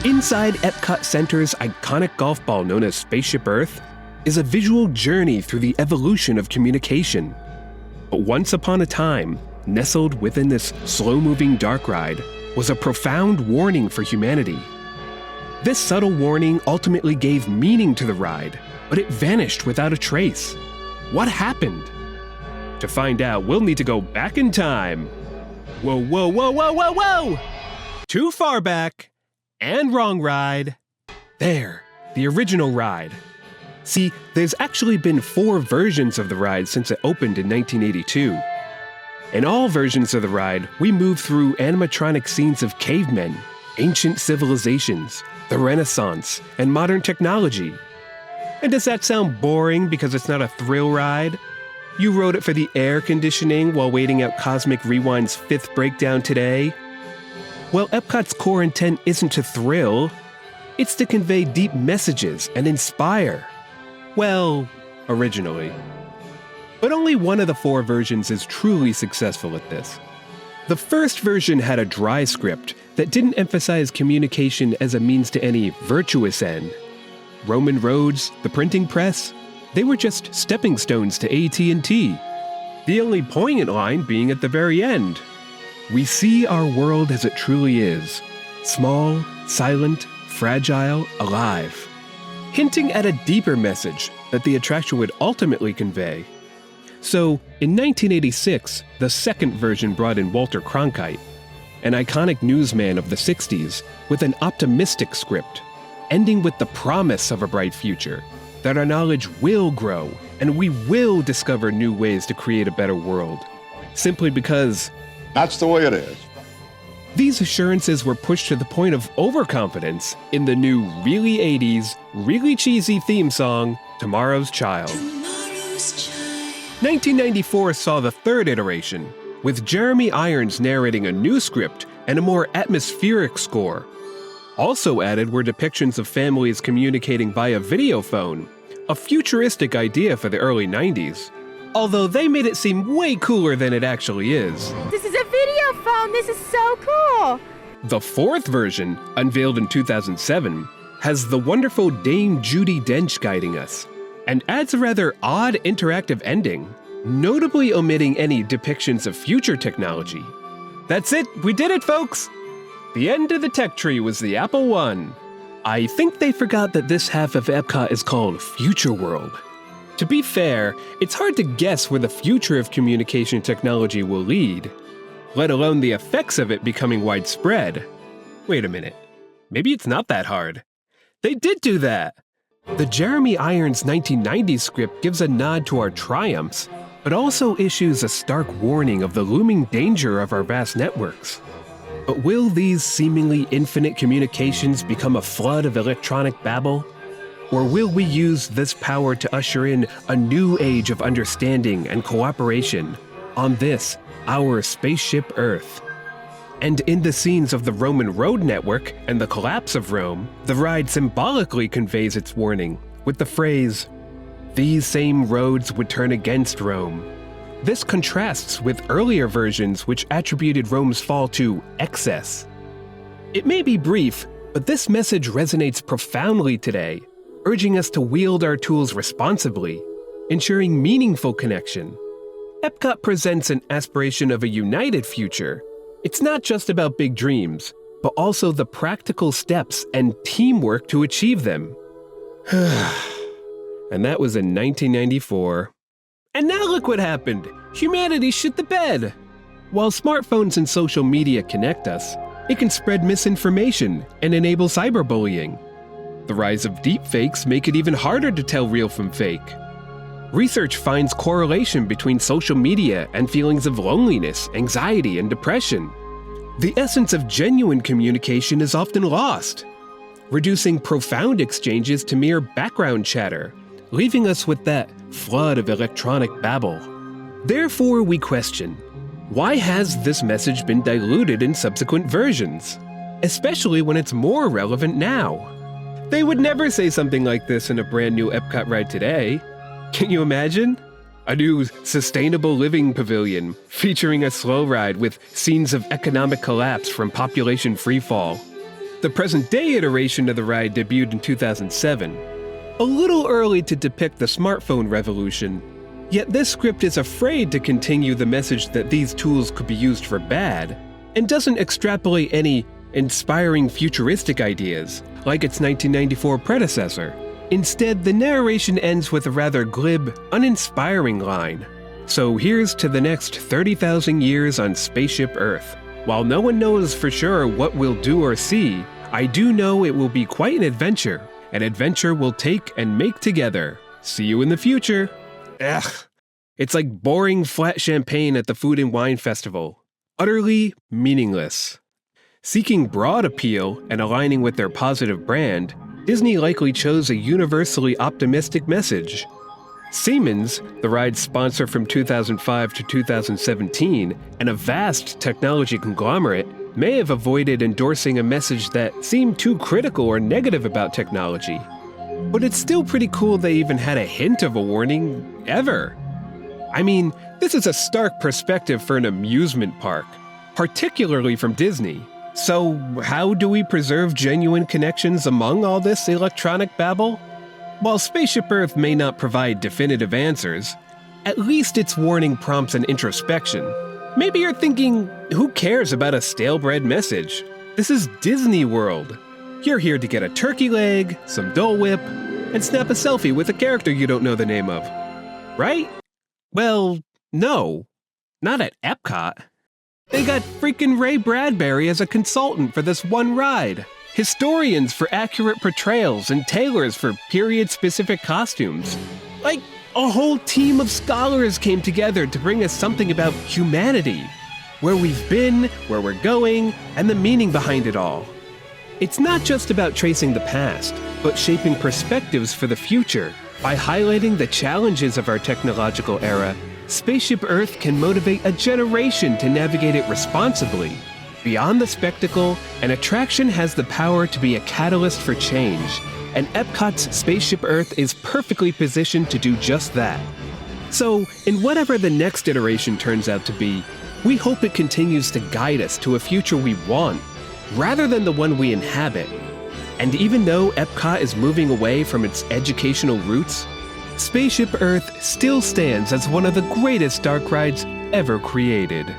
Inside Epcot Center's iconic golf ball known as Spaceship Earth is a visual journey through the evolution of communication. But once upon a time, nestled within this slow-moving dark ride was a profound warning for humanity. This subtle warning ultimately gave meaning to the ride, but it vanished without a trace. What happened? To find out, we'll need to go back in time. Whoa, whoa, whoa, whoa, whoa, whoa! Too far back, and wrong ride. There, the original ride. See, there's actually been 4 versions of the ride since it opened in 1982. In all versions of the ride, we move through animatronic scenes of cavemen, ancient civilizations, the Renaissance, and modern technology. And does that sound boring because it's not a thrill ride? You rode it for the air conditioning while waiting out Cosmic Rewind's 5th breakdown today? Well, Epcot's core intent isn't to thrill, it's to convey deep messages and inspire. Well, originally. But only one of the 4 versions is truly successful at this. The first version had a dry script that didn't emphasize communication as a means to any virtuous end. Roman roads, the printing press, they were just stepping stones to AT&T. The only poignant line being at the very end. We see our world as it truly is. Small, silent, fragile, alive. Hinting at a deeper message that the attraction would ultimately convey. So, in 1986, the second version brought in Walter Cronkite, an iconic newsman of the 60s, with an optimistic script, ending with the promise of a bright future, that our knowledge will grow, and we will discover new ways to create a better world. Simply because that's the way it is. These assurances were pushed to the point of overconfidence in the new really 80s, really cheesy theme song, Tomorrow's Child. 1994 saw the third iteration, with Jeremy Irons narrating a new script and a more atmospheric score. Also added were depictions of families communicating via video phone, a futuristic idea for the early 90s. Although they made it seem way cooler than it actually is. This is a video phone! This is so cool! The fourth version, unveiled in 2007, has the wonderful Dame Judi Dench guiding us, and adds a rather odd interactive ending, notably omitting any depictions of future technology. That's it, we did it, folks! The end of the tech tree was the Apple I. I think they forgot that this half of Epcot is called Future World. To be fair, it's hard to guess where the future of communication technology will lead, let alone the effects of it becoming widespread. Wait a minute, maybe it's not that hard. They did do that! The Jeremy Irons 1990s script gives a nod to our triumphs, but also issues a stark warning of the looming danger of our vast networks. But will these seemingly infinite communications become a flood of electronic babble? Or will we use this power to usher in a new age of understanding and cooperation on this, our Spaceship Earth? And in the scenes of the Roman road network and the collapse of Rome, the ride symbolically conveys its warning with the phrase, "These same roads would turn against Rome." This contrasts with earlier versions which attributed Rome's fall to excess. It may be brief, but this message resonates profoundly today, urging us to wield our tools responsibly, ensuring meaningful connection. Epcot presents an aspiration of a united future. It's not just about big dreams, but also the practical steps and teamwork to achieve them. And that was in 1994. And now look what happened! Humanity shit the bed! While smartphones and social media connect us, it can spread misinformation and enable cyberbullying. The rise of deepfakes make it even harder to tell real from fake. Research finds correlation between social media and feelings of loneliness, anxiety, and depression. The essence of genuine communication is often lost, reducing profound exchanges to mere background chatter, leaving us with that flood of electronic babble. Therefore, we question, why has this message been diluted in subsequent versions, especially when it's more relevant now? They would never say something like this in a brand new Epcot ride today. Can you imagine? A new sustainable living pavilion featuring a slow ride with scenes of economic collapse from population freefall. The present-day iteration of the ride debuted in 2007. A little early to depict the smartphone revolution, yet this script is afraid to continue the message that these tools could be used for bad, and doesn't extrapolate any inspiring futuristic ideas like its 1994 predecessor. Instead, the narration ends with a rather glib, uninspiring line. So here's to the next 30,000 years on Spaceship Earth. While no one knows for sure what we'll do or see, I do know it will be quite an adventure we'll take and make together. See you in the future. Ugh. It's like boring flat champagne at the Food and Wine Festival. Utterly meaningless. Seeking broad appeal and aligning with their positive brand, Disney likely chose a universally optimistic message. Siemens, the ride's sponsor from 2005 to 2017, and a vast technology conglomerate, may have avoided endorsing a message that seemed too critical or negative about technology. But it's still pretty cool they even had a hint of a warning, ever. I mean, this is a stark perspective for an amusement park, particularly from Disney. So, how do we preserve genuine connections among all this electronic babble? While Spaceship Earth may not provide definitive answers, at least its warning prompts an introspection. Maybe you're thinking, who cares about a stale-bred message? This is Disney World. You're here to get a turkey leg, some Dole Whip, and snap a selfie with a character you don't know the name of. Right? Well, no. Not at Epcot. They got freaking Ray Bradbury as a consultant for this one ride. Historians for accurate portrayals and tailors for period-specific costumes. Like, a whole team of scholars came together to bring us something about humanity. Where we've been, where we're going, and the meaning behind it all. It's not just about tracing the past, but shaping perspectives for the future. By highlighting the challenges of our technological era, Spaceship Earth can motivate a generation to navigate it responsibly. Beyond the spectacle, an attraction has the power to be a catalyst for change, and Epcot's Spaceship Earth is perfectly positioned to do just that. So, in whatever the next iteration turns out to be, we hope it continues to guide us to a future we want, rather than the one we inhabit. And even though Epcot is moving away from its educational roots, Spaceship Earth still stands as one of the greatest dark rides ever created.